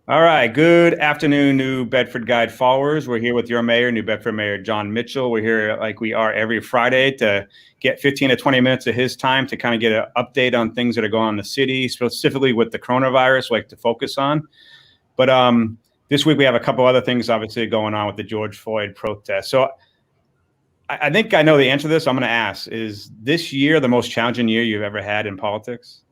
All right. Good afternoon, New Bedford Guide followers. We're here with your mayor, New Bedford Mayor Jon Mitchell. We're here like we are every Friday to get 15 to 20 minutes of his time to kind of get an update on things that are going on in the city, specifically with the coronavirus, like to focus on. But this week we have a couple other things obviously going on with the George Floyd protest. So I think I know the answer to this. I'm going to ask, is this year the most challenging year you've ever had in politics?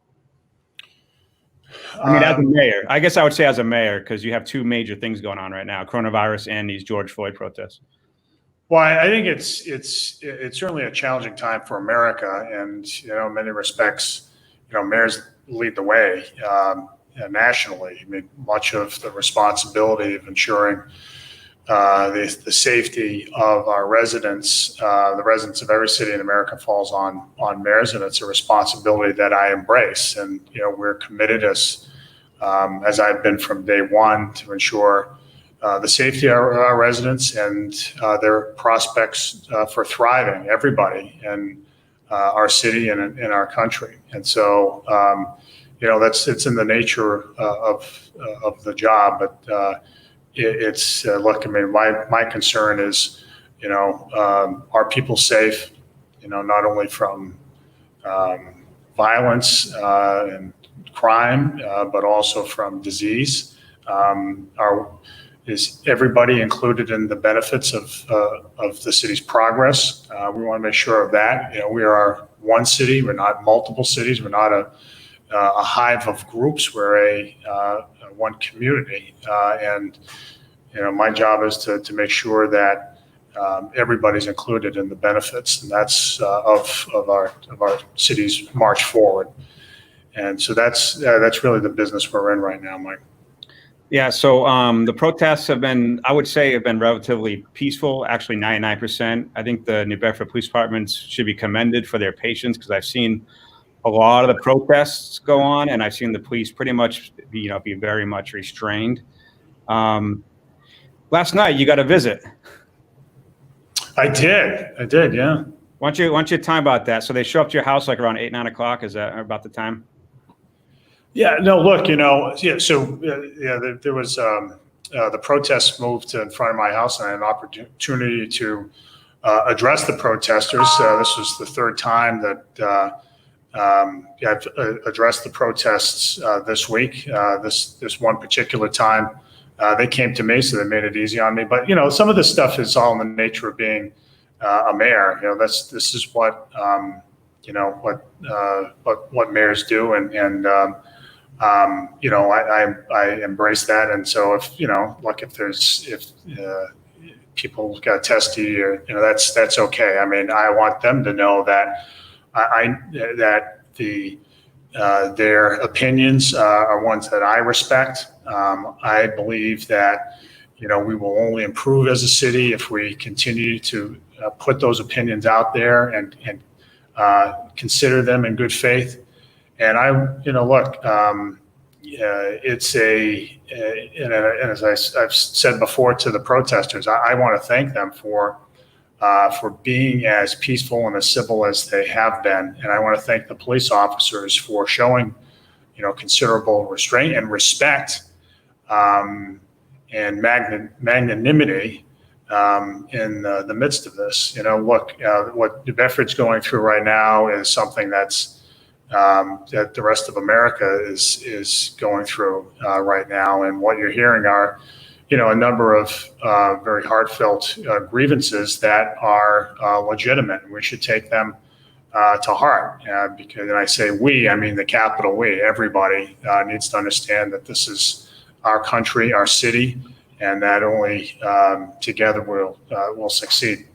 I mean, as a mayor, I guess I would say as a mayor, because you have two major things going on right now, coronavirus and these George Floyd protests. Well, I think it's certainly a challenging time for America, and in many respects, mayors lead the way nationally. I mean, much of the responsibility of ensuring the safety of our residents, the residents of every city in America, falls on mayors, and it's a responsibility that I embrace. And we're committed as I've been from day one to ensure the safety of our residents and their prospects for thriving, everybody in our city and in our country. And so, it's in the nature of the job. But look, I mean, my concern is, are people safe? Not only from violence and crime, but also from disease. Is everybody included in the benefits of the city's progress? We want to make sure of that. We are one city. We're not multiple cities. We're not a hive of groups. We're a one community. And my job is to make sure that everybody's included in the benefits, and that's of our city's march forward. And so that's really the business we're in right now, Mike. Yeah, so the protests have been, I would say, relatively peaceful, actually 99%. I think the New Bedford Police Department should be commended for their patience, because I've seen a lot of the protests go on, and I've seen the police pretty much, be very much restrained. Last night, you got a visit. I did, yeah. Why don't you time about that? So they show up to your house like around 8, 9 o'clock. Is that about the time? Yeah, no, look, yeah, so there was the protests moved in front of my house, and I had an opportunity to address the protesters. This was the third time that I've addressed the protests this week. This one particular time, they came to me, so they made it easy on me. But some of this stuff is all in the nature of being a mayor. This is what what mayors do, and I embrace that. And so if people got testy, or that's okay. I mean, I want them to know that their opinions are ones that I respect. I believe that we will only improve as a city if we continue to put those opinions out there and consider them in good faith. And it's and as I've said before to the protesters, I want to thank them for being as peaceful and as civil as they have been. And I want to thank the police officers for showing, considerable restraint and respect and magnanimity in the midst of this. What New Bedford's going through right now is something that the rest of America is going through right now. And what you're hearing are, a number of very heartfelt grievances that are legitimate, and we should take them to heart. Because, and I say we, I mean the capital we. Everybody needs to understand that this is our country, our city, and that only together we'll succeed.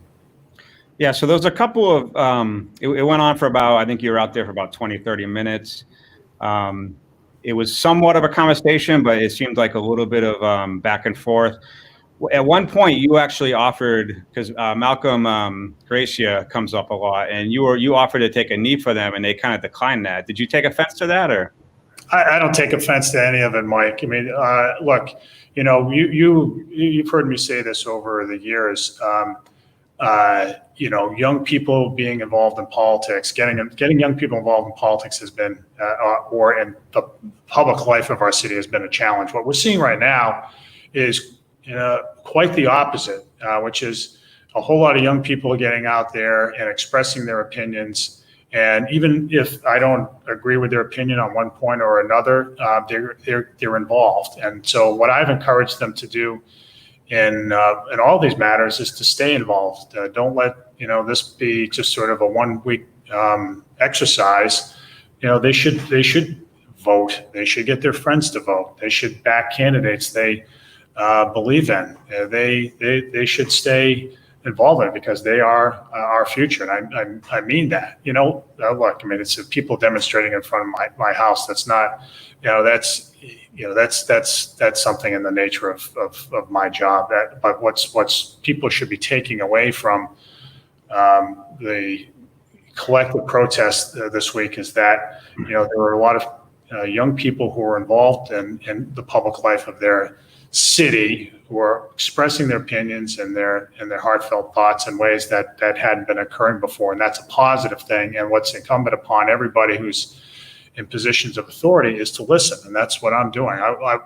Yeah, so there was a couple of, it went on for about, I think you were out there for about 20, 30 minutes. It was somewhat of a conversation, but it seemed like a little bit of back and forth. At one point, you actually offered, because Malcolm Gracia comes up a lot, and you offered to take a knee for them, and they kind of declined that. Did you take offense to that, or? I don't take offense to any of it, Mike. I mean, look, you've heard me say this over the years. young people being involved in politics, getting young people involved in politics has been, or in the public life of our city has been a challenge. What we're seeing right now is quite the opposite, which is a whole lot of young people getting out there and expressing their opinions. And even if I don't agree with their opinion on one point or another, they're involved. And so what I've encouraged them to do in all these matters is to stay involved. Don't let this be just sort of a 1 week exercise. They should vote. They should get their friends to vote. They should back candidates they believe in. They should stay involved in it because they are our future, and I mean that. Look, I mean, it's people demonstrating in front of my house. That's not, that's something in the nature of my job. But what's people should be taking away from the collective protest this week is that there were a lot of young people who were involved in the public life of their city, who are expressing their opinions and their heartfelt thoughts in ways that hadn't been occurring before, and that's a positive thing. And what's incumbent upon everybody who's in positions of authority is to listen, and that's what I'm doing.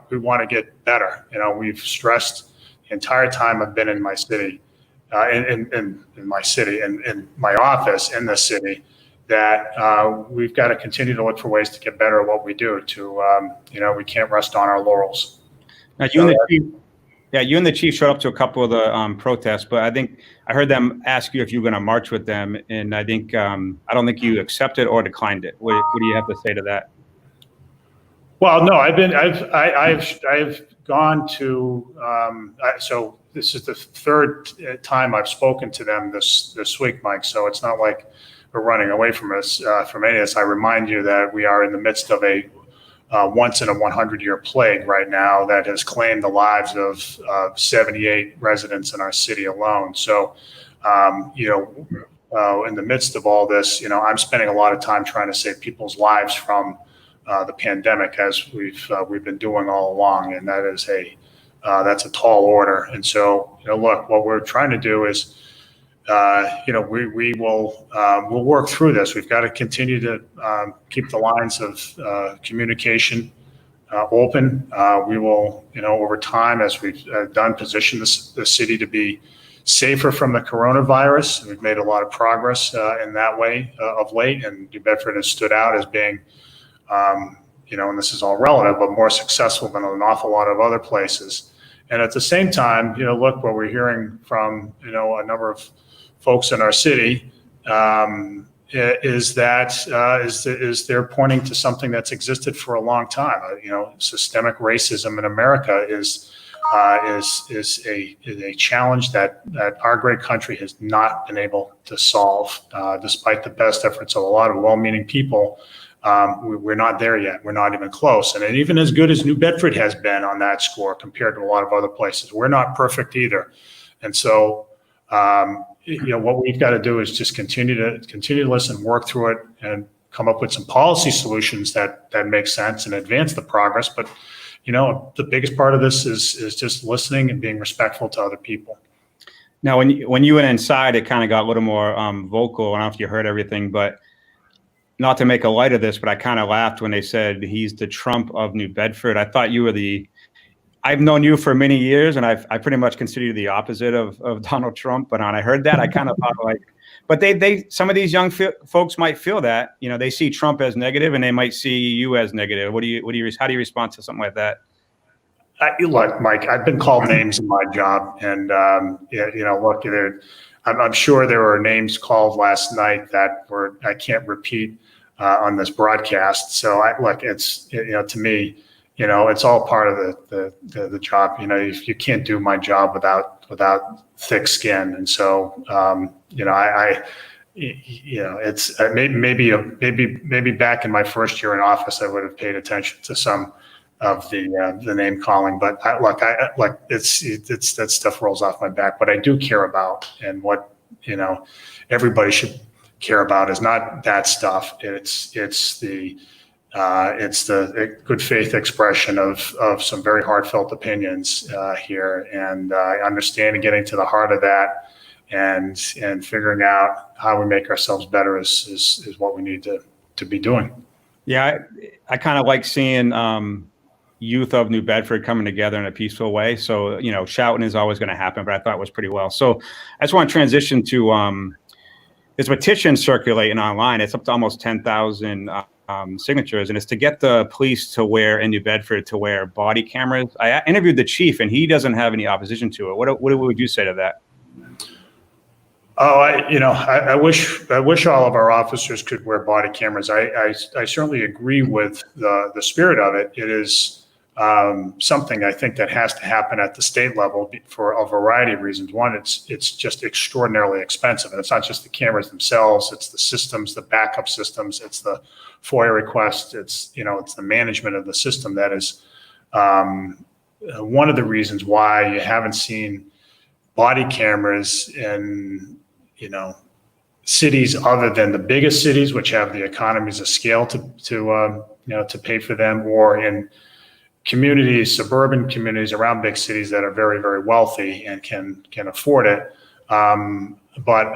We want to get better. We've stressed the entire time I've been in my city, in my office in the city, that we've got to continue to look for ways to get better at what we do. We can't rest on our laurels. Now, you and the chief showed up to a couple of the protests, but I think I heard them ask you if you were going to march with them, and I think I don't think you accepted or declined it. What do you have to say to that? Well, no, I've gone to. So this is the third time I've spoken to them this week, Mike. So it's not like we're running away from us from any of this. I remind you that we are in the midst of a once in a 100-year plague right now that has claimed the lives of 78 residents in our city alone. So, in the midst of all this, I'm spending a lot of time trying to save people's lives from the pandemic, as we've been doing all along, and that is that's a tall order. And so, look, what we're trying to do is, we'll work through this. We've got to continue to keep the lines of communication open. We will, over time, as we've done, position the city to be safer from the coronavirus. We've made a lot of progress in that way of late, and New Bedford has stood out as being, and this is all relative, but more successful than an awful lot of other places. And at the same time, look, what we're hearing from, a number of folks in our city is they're pointing to something that's existed for a long time. Systemic racism in America is a challenge that our great country has not been able to solve, despite the best efforts of a lot of well-meaning people. We're not there yet. We're not even close. And even as good as New Bedford has been on that score compared to a lot of other places, we're not perfect either. And so, what we've got to do is just continue to listen, work through it, and come up with some policy solutions that make sense and advance the progress. But, the biggest part of this is just listening and being respectful to other people. Now, when you went inside, it kind of got a little more vocal. I don't know if you heard everything, but not to make a light of this, but I kind of laughed when they said he's the Trump of New Bedford. I thought you were I've known you for many years, and I pretty much consider you the opposite of Donald Trump. But when I heard that, I kind of thought but some of these young folks might feel that, they see Trump as negative, and they might see you as negative. How do you respond to something like that? Look, Mike, I've been called names in my job, and look, I'm sure there were names called last night that I can't repeat on this broadcast. So it's to me. It's all part of the job. You can't do my job without thick skin. And so, it's maybe back in my first year in office, I would have paid attention to some of the name calling. But it's that stuff rolls off my back. What I do care about, and what everybody should care about, is not that stuff. It's the good faith expression of some very heartfelt opinions here, and I understand getting to the heart of that and figuring out how we make ourselves better is what we need to be doing. Yeah, I kind of like seeing youth of New Bedford coming together in a peaceful way. So, shouting is always going to happen, but I thought it was pretty well. So I just want to transition to there's a petition circulating online. It's up to almost 10,000 signatures, and it's to get the police in New Bedford to wear body cameras. I interviewed the chief, and he doesn't have any opposition to it. What would you say to that? Oh, I wish all of our officers could wear body cameras. I certainly agree with the spirit of it. It is something I think that has to happen at the state level for a variety of reasons. One, it's just extraordinarily expensive, and it's not just the cameras themselves; it's the systems, the backup systems, it's the FOIA requests, it's the management of the system. That is one of the reasons why you haven't seen body cameras in cities other than the biggest cities, which have the economies of scale to pay for them, or in communities, suburban communities around big cities that are very, very wealthy and can afford it. But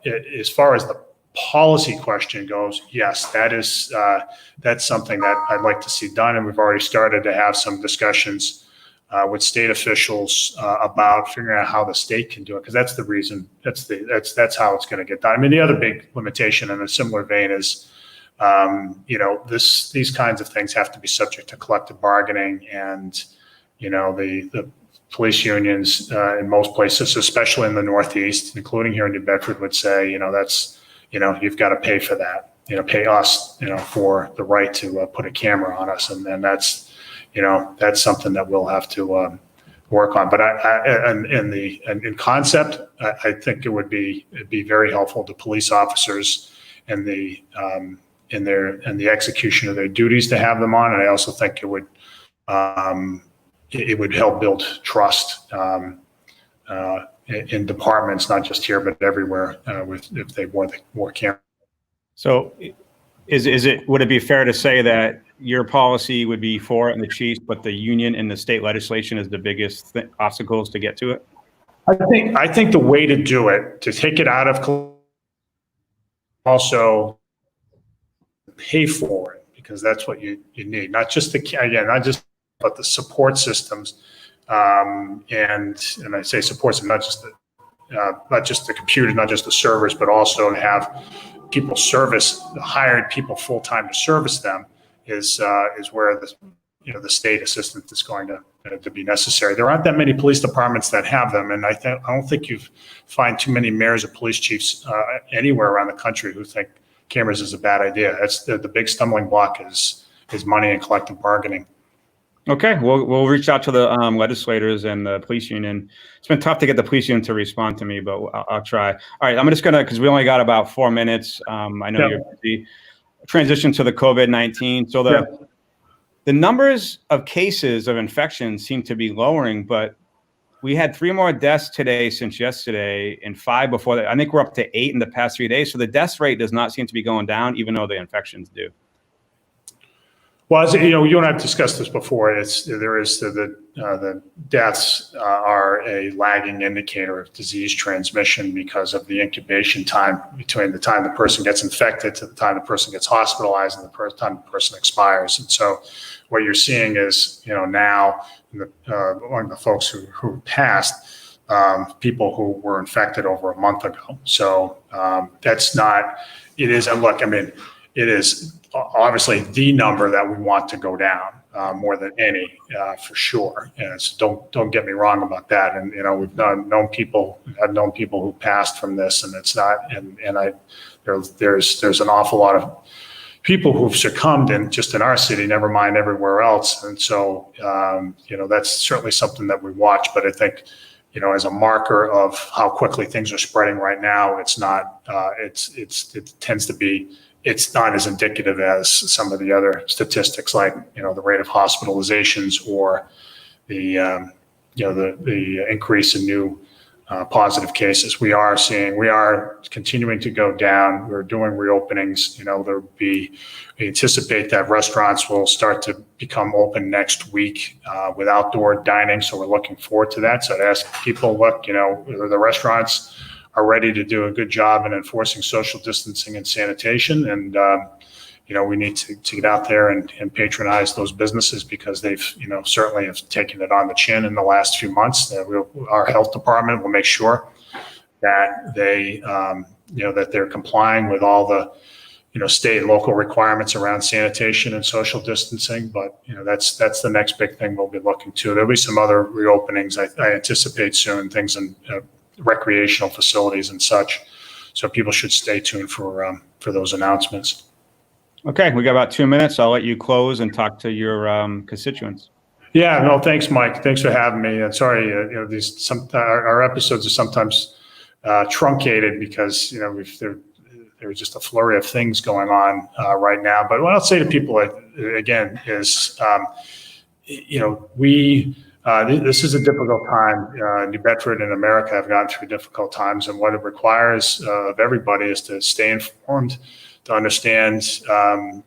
as far as the policy question goes, yes, that's something that I'd like to see done, and we've already started to have some discussions with state officials about figuring out how the state can do it, because that's the reason. That's how it's going to get done. I mean, the other big limitation in a similar vein is, these kinds of things have to be subject to collective bargaining, and the police unions in most places, especially in the Northeast, including here in New Bedford, would say, you've got to pay for that. Pay us, for the right to put a camera on us, and then that's something that we'll have to work on. But in concept, I think it'd be very helpful to police officers and in the execution of their duties to have them on. And I also think it would help build trust in departments, not just here but everywhere, if they wore cameras. So, would it be fair to say that your policy would be for it and the chiefs, but the union and the state legislation is the biggest obstacles to get to it? I think the way to do it, to take it out of, also pay for it, because that's what you need. Not just but the support systems, and I say support systems, not just the computers, not just the servers, but also to have people hired people full time to service them is where the state assistance is going to be necessary. There aren't that many police departments that have them, and I don't think you find too many mayors or police chiefs anywhere around the country who think cameras is a bad idea. That's the big stumbling block is money and collective bargaining. Okay, we'll reach out to the legislators and the police union. It's been tough to get the police union to respond to me, but I'll try. All right, I'm just gonna, because we only got about 4 minutes. I know you're busy. Transition to the COVID-19. So the numbers of cases of infection seem to be lowering, but we had 3 more deaths today since yesterday, and 5 before that. I think we're up to 8 in the past 3 days. So the death rate does not seem to be going down, even though the infections do. Well, you and I have discussed this before. The deaths are a lagging indicator of disease transmission because of the incubation time between the time the person gets infected to the time the person gets hospitalized and the time the person expires. And so, what you're seeing is, now among the folks who passed, people who were infected over a month ago. So that's not. It is. And look, I mean, it is obviously the number that we want to go down more than any, for sure. And so don't get me wrong about that. And we've known people who passed from this, and it's not. There's an awful lot of people who've succumbed in our city, never mind everywhere else. And so that's certainly something that we watch. But I think as a marker of how quickly things are spreading right now, it's not. It tends to be. It's not as indicative as some of the other statistics, like the rate of hospitalizations or the increase in new positive cases. We are continuing to go down. We're doing reopenings. We anticipate that restaurants will start to become open next week with outdoor dining. So we're looking forward to that. So I'd ask people, look, the restaurants are ready to do a good job in enforcing social distancing and sanitation. And, we need to get out there and patronize those businesses because they've, certainly have taken it on the chin in the last few months. Our health department will make sure that that they're complying with all the, state and local requirements around sanitation and social distancing. But, that's the next big thing we'll be looking to. There'll be some other reopenings I anticipate soon, things in recreational facilities and such. So people should stay tuned for those announcements. Okay, we got about 2 minutes. I'll let you close and talk to your constituents. Yeah, no, thanks, Mike. Thanks for having me. And sorry, our episodes are sometimes truncated because there's just a flurry of things going on right now. But what I'll say to people again is, this is a difficult time. New Bedford and America have gone through difficult times, and what it requires of everybody is to stay informed, to understand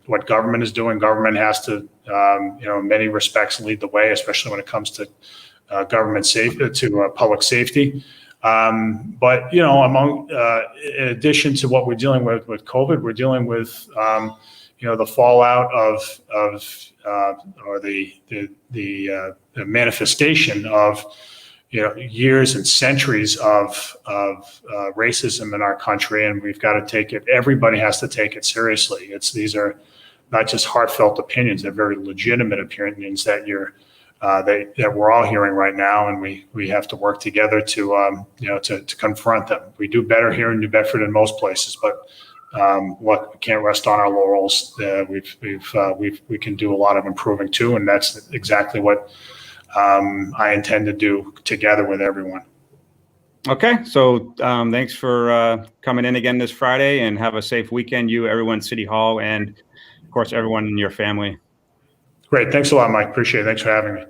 what government is doing. Government has to, in many respects, lead the way, especially when it comes to government safety, to public safety. But in addition to what we're dealing with COVID, we're dealing with the fallout of or the manifestation of years and centuries of racism in our country, and we've got to take it. Everybody has to take it seriously. These are not just heartfelt opinions; they're very legitimate opinions that that we're all hearing right now, and we have to work together to confront them. We do better here in New Bedford than most places, but look, we can't rest on our laurels. We can do a lot of improving too, and that's exactly what I intend to do together with everyone. Okay, so thanks for coming in again this Friday, and have a safe weekend, everyone, City Hall, and of course, everyone in your family. Great. Thanks a lot, Mike. Appreciate it. Thanks for having me.